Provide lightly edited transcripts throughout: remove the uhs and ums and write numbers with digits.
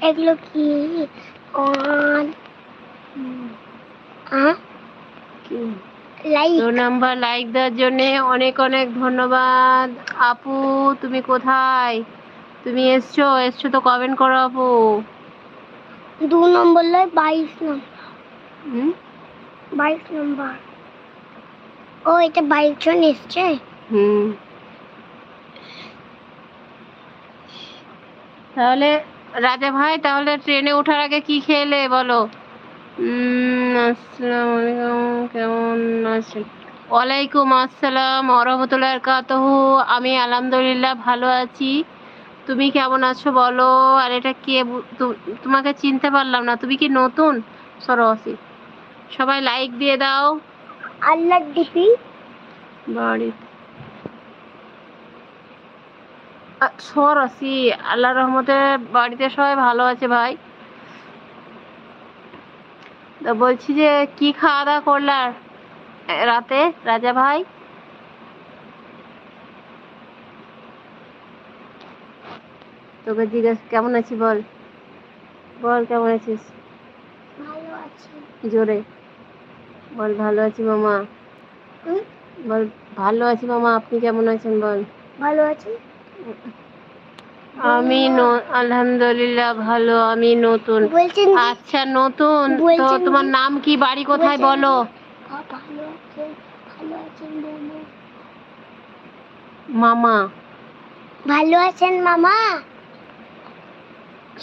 এগুলো কি? Like 2 number like দেওয়ার জন্য অনেক অনেক ধন্যবাদ। আপু তুমি কোথায়? তুমি এসছো তো কমেন্ট করো আপু। 2 নম্বর লয় 22 নম্বর। 22 নম্বর। ও এটা 22 জন এসছে। তাহলে রাজা ভাই, তাহলে ট্রেনে ওঠার আগে কি খেলে বলো? আসসালামু আলাইকুম, কেমন আছেন? ওয়ালাইকুম আসসালাম ওয়া রাহমাতুল্লাহি ওয়া বারাকাতুহু। আমি আলহামদুলিল্লাহ ভালো আছি। তুমি কেমন আছো বলো? আর এটা কে? তোমাকে চিনতে পারলাম না, তুমি কি নতুন? সরোয়াসি, সবাই লাইক দিয়ে দাও। আল্লাহ দিপি বাড়ি সরোয়াসি, আল্লাহর রহমতে বাড়িতে সবাই ভালো আছে ভাই। তো বলছি যে কি খাওয়া দাওয়া করলা রাতে রাজা ভাই? তোকে জিজ্ঞেস কেমন আছি বল, বল কেমন আছিস? ভালো আছি। জোরে বল, ভালো আছি মামা। বল ভালো আছি মামা, আপনি কেমন আছেন বল? ভালো আছি। আমি আলহামদুলিল্লাহ ভালো। আমি নতুন। বলছেন আচ্ছা নতুন তো তোমার নাম কি, বাড়ি কোথায় বলো? ভালো আছেন মামা। ভালো আছেন মামা?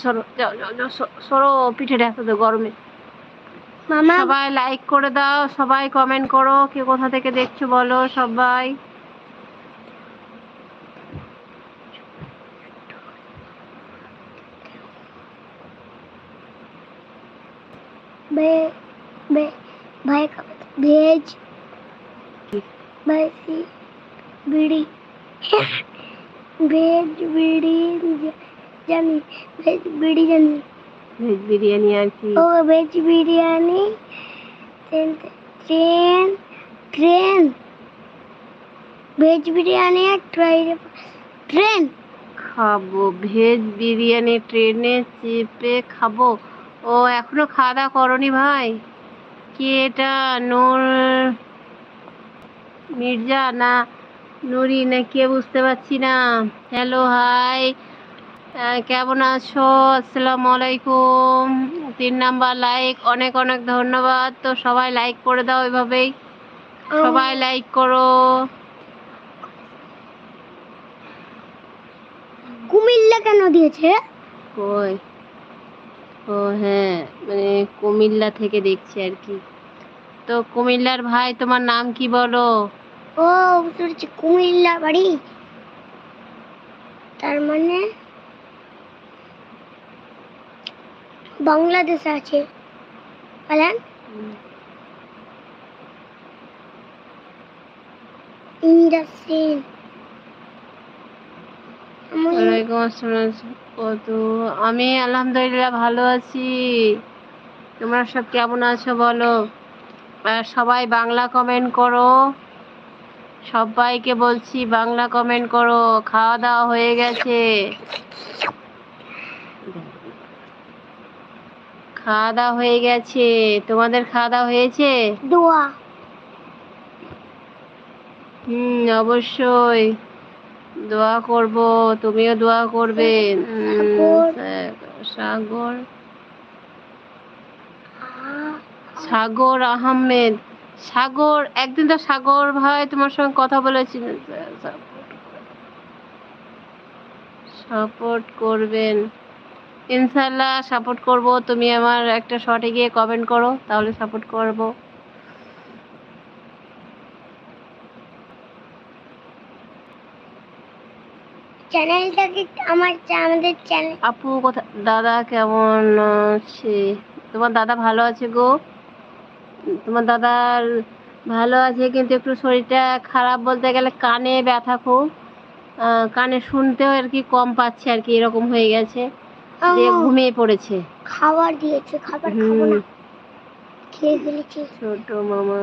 সরো যাও যাও যাও, সরো, পিঠে ঢাকা তো গরমে। মামা সবাই লাইক করে দাও, সবাই কমেন্ট করো, কে কোথা থেকে দেখছো বলো সবাই। भाई भेज भाई बीड़ी भेज बीड़ी জানি ভেজ বিড়ি জানি। ভেজ বিরিয়ানি আর কি? ও veg biryani. Train train veg biryani আর ট্রেন খাবো ভেজ বিরিয়ানি, ট্রেনে চেপে খাবো। ও এখনো খাওয়া দাওয়া করনি ভাই? কি এটা নূর মির্জা না নুরি না কে, বুঝতে পারছি না। হ্যালো হাই, কেমন আছো? আসসালামু আলাইকুম। 3 নাম্বার লাইক, অনেক অনেক ধন্যবাদ। তো সবাই লাইক করে দাও এভাবেই, সবাই লাইক করো। কুমিল্লা কেন দিয়েছে? কই? ও হ্যাঁ, মানে কুমিল্লা থেকে দেখছি আর কি। তো কুমিল্লার ভাই তোমার নাম কি বলো? ও বুঝতে কুমিল্লা বাড়ি, তার মানে বাংলাদেশ আছে বলেন। ইন্ডাস্ট্রি। ওয়ালাইকুম আসসালাম। কত? আমি আলহামদুলিল্লাহ ভালো আছি। তোমরা সব কেমন আছো বলো? আর সবাই বাংলা কমেন্ট করো, সবাইকে বলছি বাংলা কমেন্ট করো। খাওয়া দাওয়া হয়ে গেছে? খাওয়া দাওয়া হয়ে গেছে? তোমাদের খাওয়া দাওয়া হয়েছে? দোয়া। অবশ্যই দোয়া করব, তুমিও দোয়া করবে। সাগর সাগর আহমেদ, সাগর, একদিন তো সাগর ভাই তোমার সঙ্গে কথা বলেছিলেন। সাপোর্ট করবেন ইনশাল্লাহ, সাপোর্ট করব। তুমি আমার একটা শর্টে গিয়ে কমেন্ট করো, তাহলে সাপোর্ট করব। চ্যানেলটাকে আমাদের চ্যানেল। আপু কোথা? দাদা কেমন আছে? তোমার দাদা ভালো আছে গো। তোমার দাদার ভালো আছে, কিন্তু একটু শরীরটা খারাপ, বলতে গেলে কানে ব্যথা খুব। কানে শুনতেও আর কি কম পাচ্ছে আর কি, এরকম হয়ে গেছে, দিয়ে ঘুমিয়ে পড়েছে। খাবার দিয়েছে, খাবার খাবো না, খেয়ে ফেলেছি। ছোট মামা